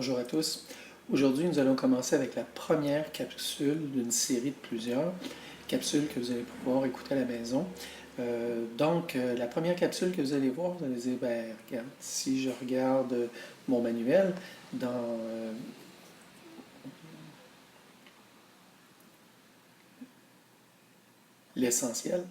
Bonjour à tous. Aujourd'hui, nous allons commencer avec la première capsule d'une série de plusieurs capsules que vous allez pouvoir écouter à la maison. La première capsule que vous allez voir, vous allez dire, ben, regarde, si je regarde mon manuel dans l'essentiel,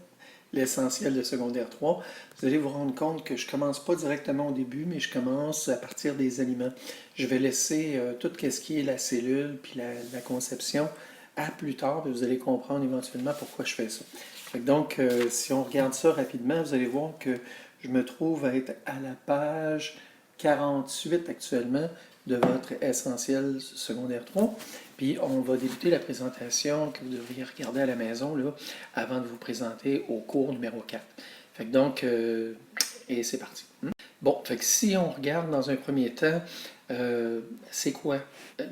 l'essentiel de secondaire 3, vous allez vous rendre compte que je ne commence pas directement au début, mais je commence à partir des aliments. Je vais laisser tout ce qui est la cellule puis la conception à plus tard, puis vous allez comprendre éventuellement pourquoi je fais ça. Si on regarde ça rapidement, vous allez voir que je me trouve à être à la page 48 actuellement de votre essentiel secondaire 3. Puis on va débuter la présentation que vous devriez regarder à la maison là, avant de vous présenter au cours numéro 4. Et c'est parti. Bon, si on regarde dans un premier temps, c'est quoi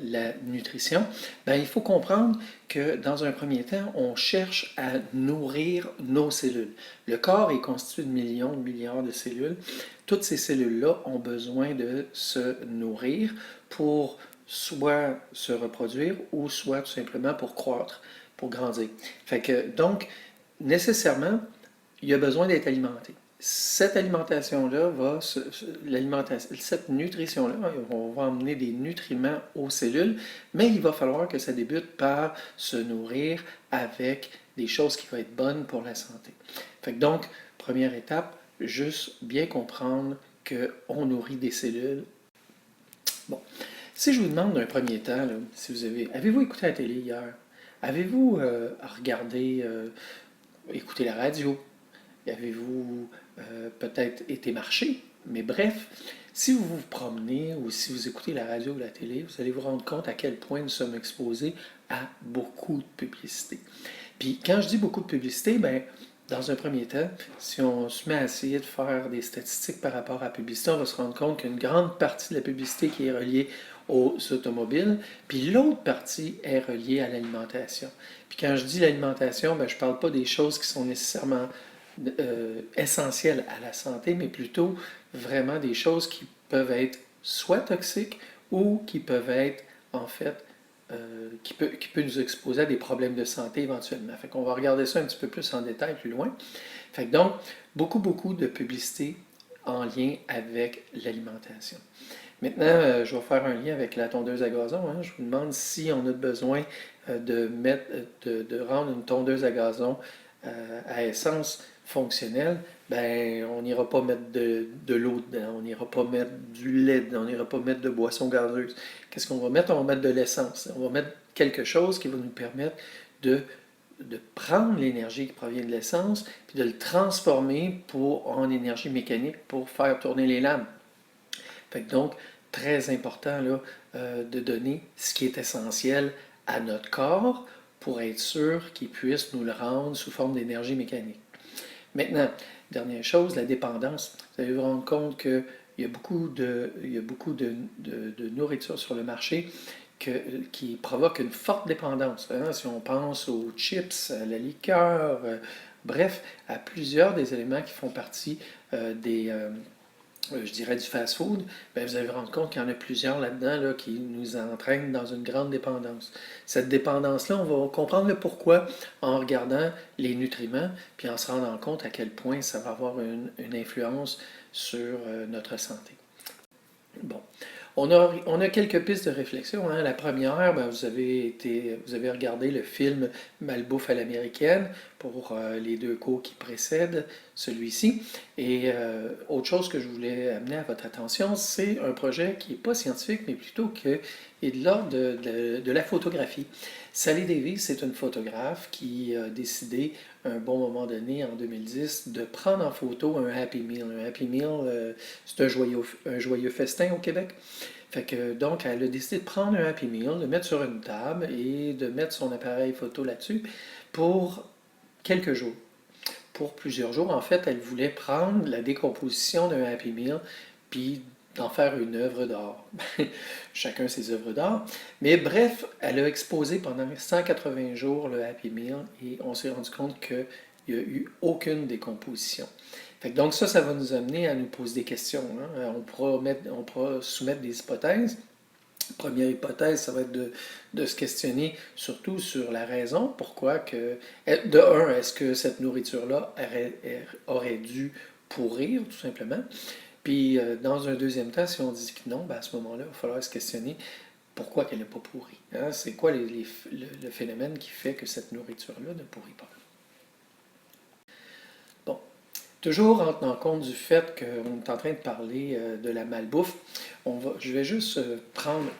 la nutrition? Ben, il faut comprendre que dans un premier temps, on cherche à nourrir nos cellules. Le corps est constitué de millions, de milliards de cellules. Toutes ces cellules-là ont besoin de se nourrir pour soit se reproduire ou soit tout simplement pour croître, pour grandir. Nécessairement, il y a besoin d'être alimenté. Cette alimentation-là cette nutrition-là, on va emmener des nutriments aux cellules, mais il va falloir que ça débute par se nourrir avec des choses qui vont être bonnes pour la santé. Première étape, juste bien comprendre qu'on nourrit des cellules. Bon, si je vous demande d'un premier temps, là, si vous avez-vous écouté la télé hier? Avez-vous regardé, écouté la radio? Avez-vous peut-être été marcher? Mais bref, si vous vous promenez ou si vous écoutez la radio ou la télé, vous allez vous rendre compte à quel point nous sommes exposés à beaucoup de publicité. Puis quand je dis beaucoup de publicité, ben, dans un premier temps, si on se met à essayer de faire des statistiques par rapport à la publicité, on va se rendre compte qu'une grande partie de la publicité qui est reliée aux automobiles, puis l'autre partie est reliée à l'alimentation. Puis quand je dis l'alimentation, ben, je ne parle pas des choses qui sont nécessairement essentielles à la santé, mais plutôt vraiment des choses qui peuvent être soit toxiques ou qui peuvent être en fait qui peut nous exposer à des problèmes de santé éventuellement. Fait qu'on va regarder ça un petit peu plus en détail plus loin. Donc, beaucoup de publicité en lien avec l'alimentation. Maintenant, je vais faire un lien avec la tondeuse à gazon. Je vous demande si on a besoin de rendre une tondeuse à gazon à essence fonctionnelle. Ben, on n'ira pas mettre de l'eau dedans, on n'ira pas mettre du lait dedans, on n'ira pas mettre de boisson gazeuse. Qu'est-ce qu'on va mettre? On va mettre de l'essence. On va mettre quelque chose qui va nous permettre de prendre l'énergie qui provient de l'essence, puis de le transformer en énergie mécanique pour faire tourner les lames. Très important là, de donner ce qui est essentiel à notre corps pour être sûr qu'il puisse nous le rendre sous forme d'énergie mécanique. Maintenant, dernière chose, la dépendance. Vous allez vous rendre compte qu'il y a beaucoup de nourriture sur le marché qui provoque une forte dépendance. Si on pense aux chips, à la liqueur, bref, à plusieurs des éléments qui font partie je dirais du fast-food, ben vous allez vous rendre compte qu'il y en a plusieurs là-dedans là, qui nous entraînent dans une grande dépendance. Cette dépendance-là, on va comprendre le pourquoi en regardant les nutriments, puis en se rendant compte à quel point ça va avoir une influence sur notre santé. Bon. On a quelques pistes de réflexion. La première, ben, vous avez regardé le film Malbouffe à l'américaine pour les deux cours qui précèdent celui-ci. Et autre chose que je voulais amener à votre attention, c'est un projet qui n'est pas scientifique, mais plutôt qui est de l'ordre de la photographie. Sally Davies, c'est une photographe qui a décidé, à un bon moment donné, en 2010, de prendre en photo un Happy Meal. Un Happy Meal, c'est un joyeux festin au Québec. Donc, elle a décidé de prendre un Happy Meal, de le mettre sur une table et de mettre son appareil photo là-dessus pour quelques jours. Pour plusieurs jours, en fait, elle voulait prendre la décomposition d'un Happy Meal puis d'en faire une œuvre d'art. Chacun ses œuvres d'art. Mais bref, elle a exposé pendant 180 jours le Happy Meal et on s'est rendu compte qu'il n'y a eu aucune décomposition. Donc ça va nous amener à nous poser des questions. On pourra soumettre des hypothèses. Première hypothèse, ça va être de se questionner surtout sur la raison pourquoi que, de un, est-ce que cette nourriture-là aurait dû pourrir, tout simplement. Puis, dans un deuxième temps, si on dit que non, ben à ce moment-là, il va falloir se questionner pourquoi qu'elle n'a pas pourri. Hein? C'est quoi le phénomène qui fait que cette nourriture-là ne pourrit pas? Bon, toujours en tenant compte du fait qu'on est en train de parler de la malbouffe, je vais juste prendre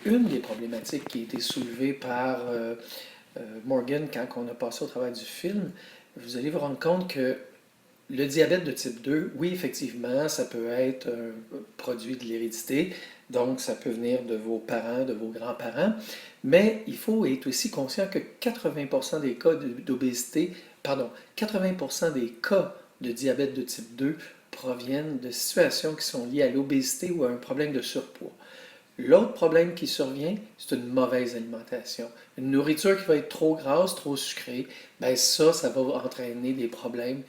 une des problématiques qui a été soulevée par Morgan quand on a passé au travers du film. Vous allez vous rendre compte que le diabète de type 2, oui, effectivement, ça peut être un produit de l'hérédité, donc ça peut venir de vos parents, de vos grands-parents, mais il faut être aussi conscient que 80% des cas d'obésité, pardon, 80% des cas de diabète de type 2 proviennent de situations qui sont liées à l'obésité ou à un problème de surpoids. L'autre problème qui survient, c'est une mauvaise alimentation. Une nourriture qui va être trop grasse, trop sucrée, ben ça va entraîner des problèmes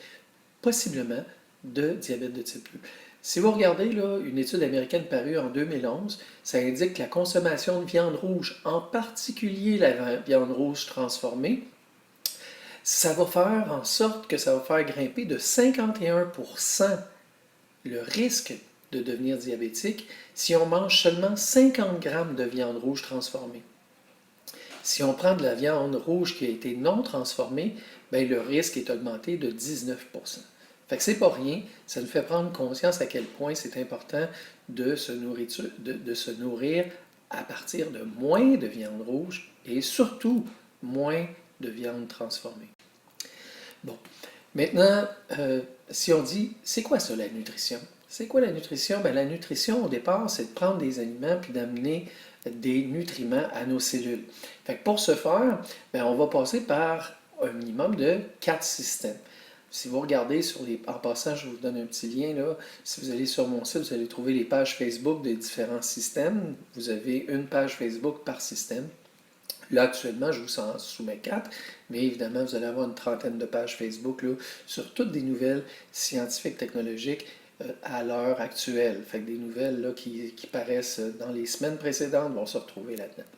possiblement de diabète de type 2. Si vous regardez là, une étude américaine parue en 2011, ça indique que la consommation de viande rouge, en particulier la viande rouge transformée, ça va faire en sorte que ça va faire grimper de 51% le risque de devenir diabétique si on mange seulement 50 grammes de viande rouge transformée. Si on prend de la viande rouge qui a été non transformée, bien, le risque est augmenté de 19%. Fait que c'est pas rien, ça nous fait prendre conscience à quel point c'est important de se nourrir à partir de moins de viande rouge et surtout moins de viande transformée. Bon, maintenant, si on dit, c'est quoi ça la nutrition? C'est quoi la nutrition? Bien, la nutrition, au départ, c'est de prendre des aliments puis d'amener des nutriments à nos cellules. Fait que pour ce faire, bien, on va passer par un minimum de 4 systèmes. Si vous regardez en passant, je vous donne un petit lien là. Si vous allez sur mon site, vous allez trouver les pages Facebook des différents systèmes. Vous avez une page Facebook par système. Là, actuellement, je vous en soumets 4, mais évidemment, vous allez avoir une trentaine de pages Facebook là, sur toutes des nouvelles scientifiques, technologiques à l'heure actuelle. Fait que des nouvelles là, qui paraissent dans les semaines précédentes vont se retrouver là-dedans.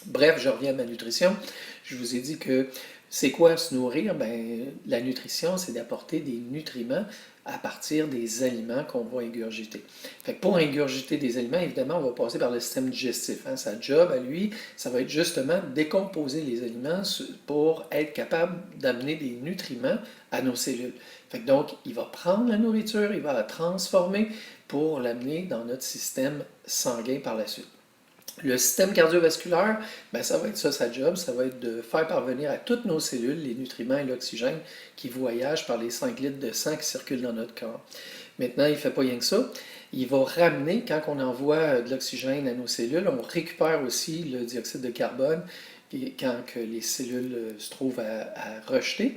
Bref, je reviens à ma nutrition. Je vous ai dit que c'est quoi se nourrir? Ben, la nutrition, c'est d'apporter des nutriments à partir des aliments qu'on va ingurgiter. Fait que pour ingurgiter des aliments, évidemment, on va passer par le système digestif. Hein. Sa job à lui, ça va être justement de décomposer les aliments pour être capable d'amener des nutriments à nos cellules. Fait que donc, il va prendre la nourriture, il va la transformer pour l'amener dans notre système sanguin par la suite. Le système cardiovasculaire, ben ça va être ça, sa job, ça va être de faire parvenir à toutes nos cellules les nutriments et l'oxygène qui voyagent par les 5 litres de sang qui circulent dans notre corps. Maintenant, il ne fait pas rien que ça. Il va ramener, quand on envoie de l'oxygène à nos cellules, on récupère aussi le dioxyde de carbone quand que les cellules se trouvent à rejeter.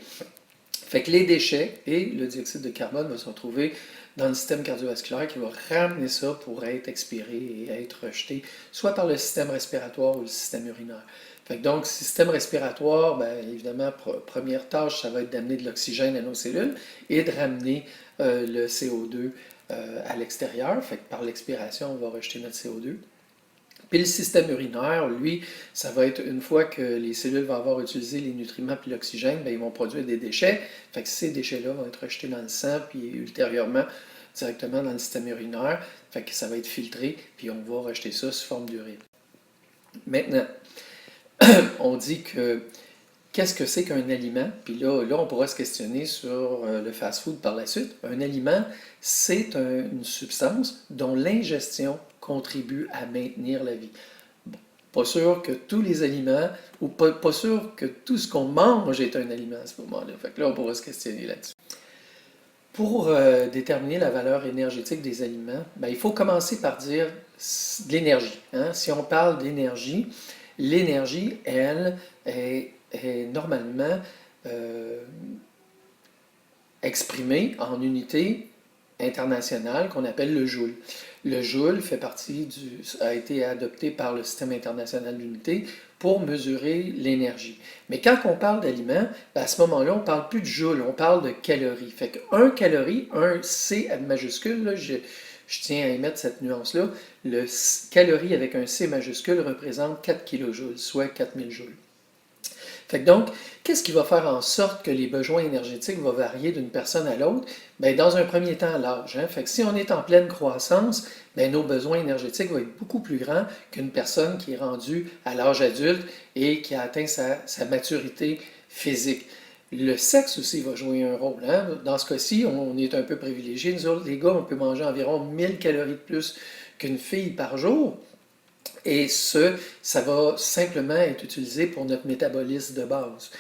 Fait que les déchets et le dioxyde de carbone vont se retrouver dans le système cardiovasculaire qui va ramener ça pour être expiré et être rejeté, soit par le système respiratoire ou le système urinaire. Fait que donc, système respiratoire, bien, évidemment, première tâche, ça va être d'amener de l'oxygène à nos cellules et de ramener le CO2 à l'extérieur. Fait que par l'expiration, on va rejeter notre CO2. Puis le système urinaire, lui, ça va être une fois que les cellules vont avoir utilisé les nutriments puis l'oxygène, bien, ils vont produire des déchets. Fait que ces déchets-là vont être rejetés dans le sang puis ultérieurement directement dans le système urinaire. Fait que ça va être filtré puis on va rejeter ça sous forme d'urine. Maintenant, on dit que qu'est-ce que c'est qu'un aliment? Puis là, on pourra se questionner sur le fast-food par la suite. Un aliment, c'est une substance dont l'ingestion contribue à maintenir la vie. Bon, pas sûr que tous les aliments, ou pas sûr que tout ce qu'on mange est un aliment à ce moment-là. Fait que là, on pourra se questionner là-dessus. Pour déterminer la valeur énergétique des aliments, ben, il faut commencer par dire de l'énergie. Hein? Si on parle d'énergie, l'énergie, elle, est normalement exprimée en unité internationale qu'on appelle le joule. Le joule a été adopté par le système international d'unité pour mesurer l'énergie. Mais quand on parle d'aliments, à ce moment-là, on ne parle plus de joule, on parle de calories. Fait que 1 calorie, un C majuscule, là, je tiens à émettre cette nuance-là. Le calorie avec un C majuscule représente 4 kJ, soit 4000 joules. Fait que donc, qu'est-ce qui va faire en sorte que les besoins énergétiques vont varier d'une personne à l'autre? Bien, dans un premier temps, l'âge. Fait que si on est en pleine croissance, bien, nos besoins énergétiques vont être beaucoup plus grands qu'une personne qui est rendue à l'âge adulte et qui a atteint sa maturité physique. Le sexe aussi va jouer un rôle. Dans ce cas-ci, on est un peu privilégié. Nous autres, les gars, on peut manger environ 1000 calories de plus qu'une fille par jour. Et ça va simplement être utilisé pour notre métabolisme de base.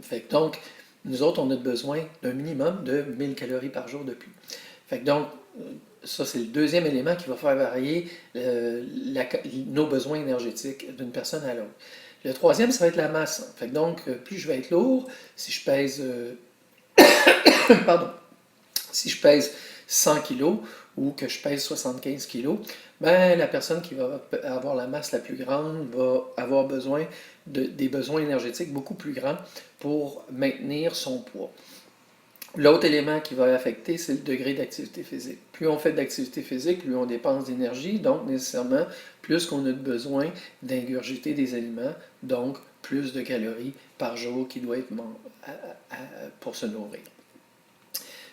Fait que donc, nous autres, on a besoin d'un minimum de 1000 calories par jour de plus. Fait que donc, ça, c'est le deuxième élément qui va faire varier nos besoins énergétiques d'une personne à l'autre. Le troisième, ça va être la masse. Fait que donc, plus je vais être lourd, si je pèse, pardon, si je pèse 100 kg ou que je pèse 75 kg, ben, la personne qui va avoir la masse la plus grande va avoir besoin des besoins énergétiques beaucoup plus grands pour maintenir son poids. L'autre élément qui va affecter, c'est le degré d'activité physique. Plus on fait d'activité physique, plus on dépense d'énergie, donc nécessairement, plus qu'on a besoin d'ingurgiter des aliments, donc plus de calories par jour qui doit être pour se nourrir.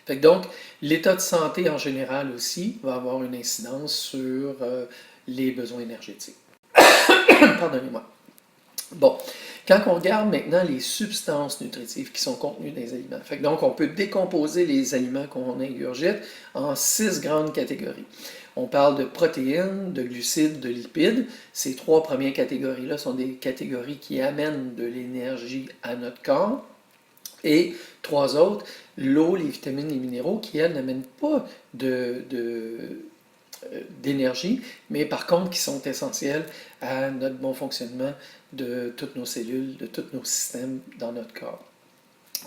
Fait que donc, l'état de santé en général aussi va avoir une incidence sur les besoins énergétiques. Pardonnez-moi. Bon, quand on regarde maintenant les substances nutritives qui sont contenues dans les aliments, fait que donc on peut décomposer les aliments qu'on ingurgite en 6 grandes catégories. On parle de protéines, de glucides, de lipides. Ces 3 premières catégories-là sont des catégories qui amènent de l'énergie à notre corps. Et 3 autres, l'eau, les vitamines, les minéraux, qui, elles, n'amènent pas d'énergie, mais par contre qui sont essentiels à notre bon fonctionnement de toutes nos cellules, de tous nos systèmes dans notre corps.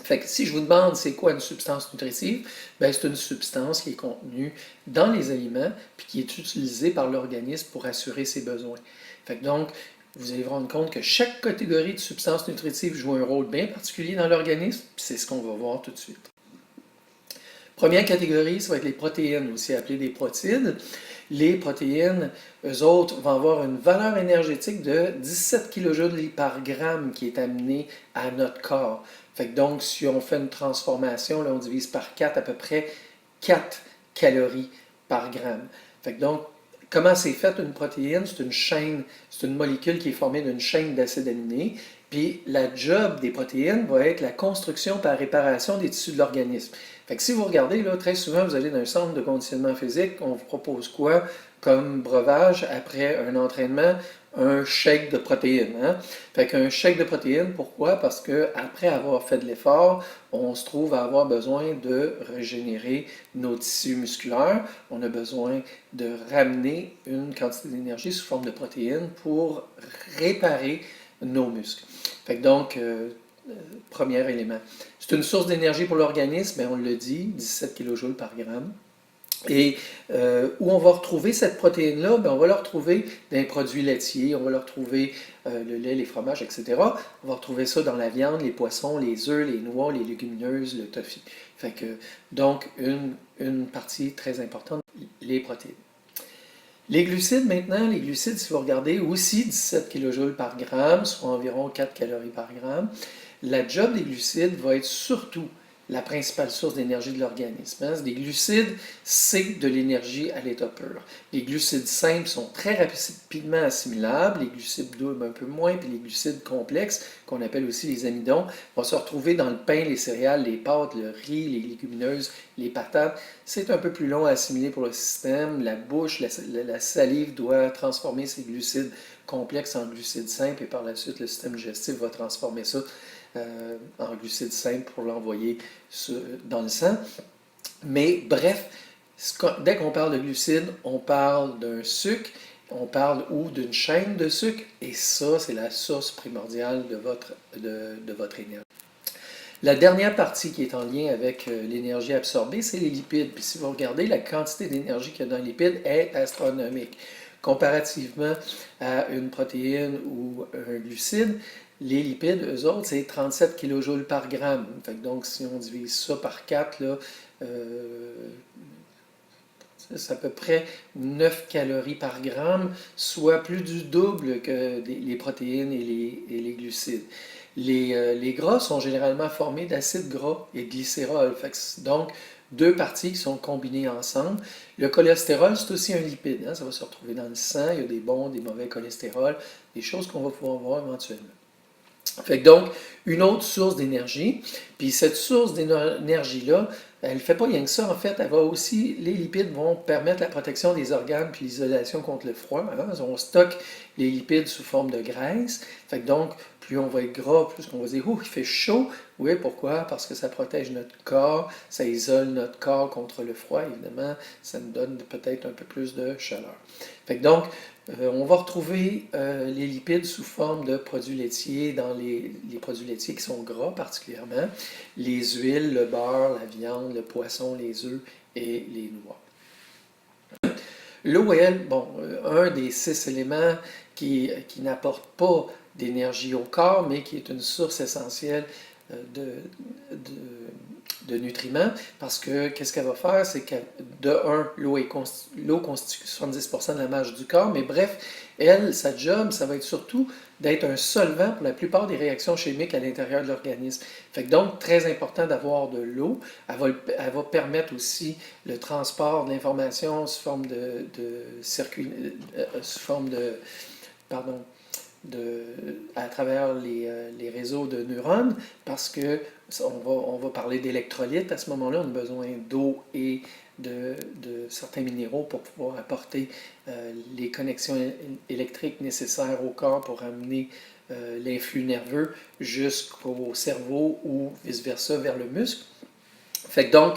Fait que si je vous demande c'est quoi une substance nutritive, bien, c'est une substance qui est contenue dans les aliments puis qui est utilisée par l'organisme pour assurer ses besoins. Fait que donc, vous allez vous rendre compte que chaque catégorie de substances nutritives joue un rôle bien particulier dans l'organisme, puis c'est ce qu'on va voir tout de suite. Première catégorie, ça va être les protéines, aussi appelées des protides. Les protéines, eux autres, vont avoir une valeur énergétique de 17 kJ par gramme qui est amenée à notre corps. Fait que donc, si on fait une transformation, là, on divise par 4, à peu près 4 calories par gramme. Fait que donc, comment c'est fait une protéine? C'est une chaîne, c'est une molécule qui est formée d'une chaîne d'acides aminés. Puis la job des protéines va être la construction par réparation des tissus de l'organisme. Fait que si vous regardez, là, très souvent, vous allez dans un centre de conditionnement physique, on vous propose quoi comme breuvage après un entraînement? Un shake de protéines. Fait qu'un shake de protéines, pourquoi? Parce qu'après avoir fait de l'effort, on se trouve à avoir besoin de régénérer nos tissus musculaires. On a besoin de ramener une quantité d'énergie sous forme de protéines pour réparer nos muscles. Fait que donc, premier élément. C'est une source d'énergie pour l'organisme, mais on le dit, 17 kJ par gramme. Et où on va retrouver cette protéine-là, on va la retrouver dans les produits laitiers, on va la retrouver le lait, les fromages, etc. On va retrouver ça dans la viande, les poissons, les œufs, les noix, les légumineuses, le tofu. Fait que, donc, une partie très importante, les protéines. Les glucides maintenant, les glucides, si vous regardez, aussi 17 kJ par gramme, soit environ 4 calories par gramme. La job des glucides va être surtout la principale source d'énergie de l'organisme. Les glucides, c'est de l'énergie à l'état pur. Les glucides simples sont très rapidement assimilables, les glucides doubles un peu moins, puis les glucides complexes, qu'on appelle aussi les amidons, vont se retrouver dans le pain, les céréales, les pâtes, le riz, les légumineuses, les patates. C'est un peu plus long à assimiler pour le système. La bouche, la salive doit transformer ces glucides complexes en glucides simples et par la suite, le système digestif va transformer ça en glucides simples pour l'envoyer dans le sang. Mais bref, dès qu'on parle de glucides, on parle d'un sucre, on parle ou d'une chaîne de sucre, et ça, c'est la source primordiale de votre énergie. La dernière partie qui est en lien avec l'énergie absorbée, c'est les lipides. Puis si vous regardez, la quantité d'énergie qu'il y a dans les lipides est astronomique. Comparativement à une protéine ou un glucide, les lipides, eux autres, c'est 37 kJ par gramme. Fait que donc, si on divise ça par 4, là, c'est à peu près 9 calories par gramme, soit plus du double que les protéines et les glucides. Les gras sont généralement formés d'acides gras et de glycérol. Donc, deux parties qui sont combinées ensemble. Le cholestérol, c'est aussi un lipide, hein, ça va se retrouver dans le sang. Il y a des bons, des mauvais cholestérol, des choses qu'on va pouvoir voir éventuellement. Fait que donc, une autre source d'énergie, puis cette source d'énergie-là, elle ne fait pas rien que ça, en fait, elle va aussi, les lipides vont permettre la protection des organes puis l'isolation contre le froid. Hein. On stocke les lipides sous forme de graisse. Fait que donc, plus on va être gras, plus on va dire, il fait chaud. Oui, pourquoi? Parce que ça protège notre corps, ça isole notre corps contre le froid, évidemment, ça nous donne peut-être un peu plus de chaleur. Fait que donc, on va retrouver les lipides sous forme de produits laitiers dans les produits laitiers qui sont gras particulièrement, les huiles, le beurre, la viande, le poisson, les œufs et les noix. L'eau, elle, bon, un des 6 éléments qui n'apporte pas d'énergie au corps, mais qui est une source essentielle de, de nutriments, parce que qu'est-ce qu'elle va faire, c'est que de un, l'eau constitue 70% de la masse du corps, mais bref, elle, sa job, ça va être surtout d'être un solvant pour la plupart des réactions chimiques à l'intérieur de l'organisme. Fait que donc, très important d'avoir de l'eau. Elle va permettre aussi le transport de l'information sous forme de circuit, sous forme de, pardon, à travers les réseaux de neurones, parce que on va parler d'électrolytes. À ce moment-là, on a besoin d'eau et de certains minéraux pour pouvoir apporter les connexions électriques nécessaires au corps pour amener l'influx nerveux jusqu'au cerveau ou vice-versa vers le muscle. Fait que donc,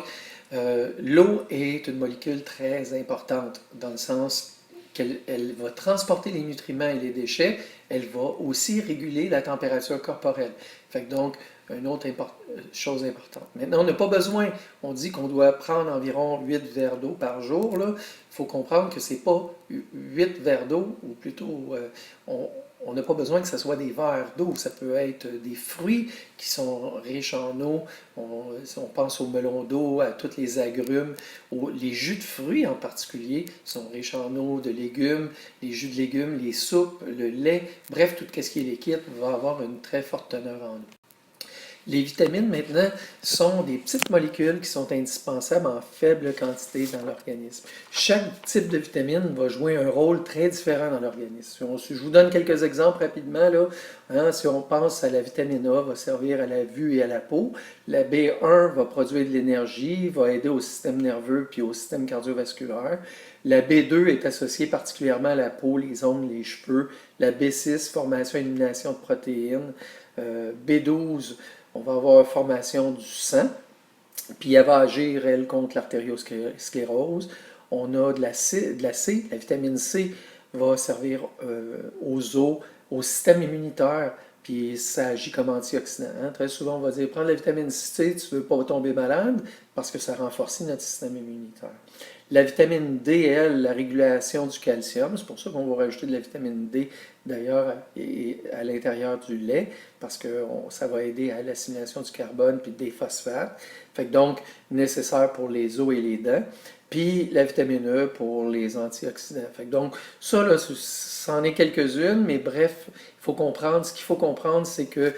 l'eau est une molécule très importante dans le sens qu'elle va transporter les nutriments et les déchets, elle va aussi réguler la température corporelle. Fait que donc, une autre chose importante. Maintenant, on n'a pas besoin, on dit qu'on doit prendre environ 8 verres d'eau par jour. Il faut comprendre que ce n'est pas 8 verres d'eau, ou plutôt, on n'a pas besoin que ce soit des verres d'eau. Ça peut être des fruits qui sont riches en eau. On pense au melon d'eau, à tous les agrumes, les jus de fruits en particulier sont riches en eau, de légumes, les jus de légumes, les soupes, le lait, bref, tout ce qui est liquide va avoir une très forte teneur en eau. Les vitamines, maintenant, sont des petites molécules qui sont indispensables en faible quantité dans l'organisme. Chaque type de vitamine va jouer un rôle très différent dans l'organisme. Je vous donne quelques exemples rapidement. Là. Hein, si on pense à la vitamine A, va servir à la vue et à la peau. La B1 va produire de l'énergie, va aider au système nerveux puis au système cardiovasculaire. La B2 est associée particulièrement à la peau, les ongles, les cheveux. La B6, formation et élimination de protéines. B12, on va avoir formation du sang, puis elle va agir, elle, contre l'artériosclérose. On a de la C, la vitamine C va servir aux os, au système immunitaire, puis ça agit comme antioxydant. Hein. Très souvent, on va dire, prendre la vitamine C, tu ne veux pas tomber malade, parce que ça renforce notre système immunitaire. La vitamine D, elle, la régulation du calcium. C'est pour ça qu'on va rajouter de la vitamine D, d'ailleurs, à l'intérieur du lait, parce que ça va aider à l'assimilation du carbone puis des phosphates. Fait que donc, nécessaire pour les os et les dents. Puis la vitamine E pour les antioxydants. Fait que donc, ça, là, c'en est quelques-unes, mais bref, ce qu'il faut comprendre, c'est que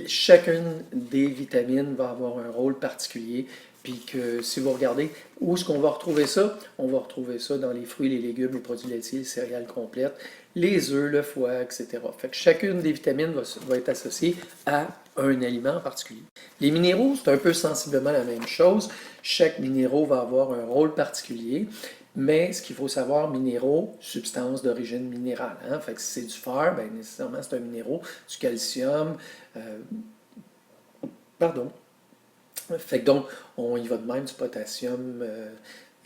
chacune des vitamines va avoir un rôle particulier. Puis que si vous regardez où est-ce qu'on va retrouver ça, on va retrouver ça dans les fruits, les légumes, les produits laitiers, les céréales complètes, les œufs, le foie, etc. Fait que chacune des vitamines va être associée à un aliment en particulier. Les minéraux, c'est un peu sensiblement la même chose. Chaque minéraux va avoir un rôle particulier. Mais ce qu'il faut savoir, minéraux, substances d'origine minérale. Hein? Fait que si c'est du fer, bien nécessairement c'est un minéraux, du calcium, pardon. Fait que donc, on y va de même, du potassium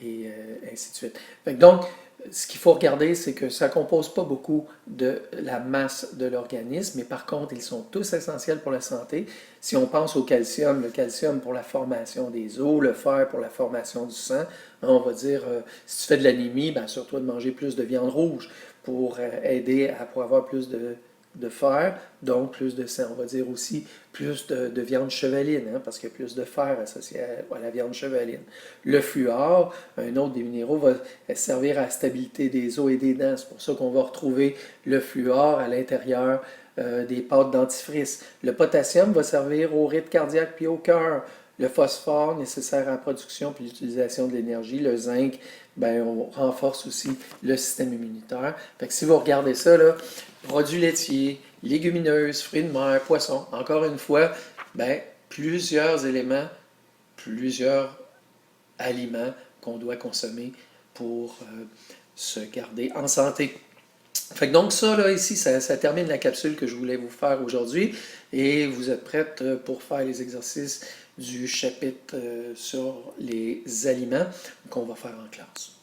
et ainsi de suite. Fait que donc, ce qu'il faut regarder, c'est que ça ne compose pas beaucoup de la masse de l'organisme, mais par contre, ils sont tous essentiels pour la santé. Si on pense au calcium, le calcium pour la formation des os, le fer pour la formation du sang, on va dire, si tu fais de l'anémie, bien, assure-toi de manger plus de viande rouge pour aider à pouvoir avoir plus de de fer, donc plus de sang. On va dire aussi plus de viande chevaline, hein, parce qu'il y a plus de fer associé à la viande chevaline. Le fluor, un autre des minéraux, va servir à la stabilité des os et des dents. C'est pour ça qu'on va retrouver le fluor à l'intérieur des pâtes dentifrice. Le potassium va servir au rythme cardiaque puis au cœur. Le phosphore, nécessaire à la production puis l'utilisation de l'énergie. Le zinc, ben, on renforce aussi le système immunitaire. Fait que si vous regardez ça, là, produits laitiers, légumineuses, fruits de mer, poissons, encore une fois, ben, plusieurs éléments, plusieurs aliments qu'on doit consommer pour se garder en santé. Fait que donc ça, là, ici, ça termine la capsule que je voulais vous faire aujourd'hui et vous êtes prête pour faire les exercices du chapitre sur les aliments qu'on va faire en classe.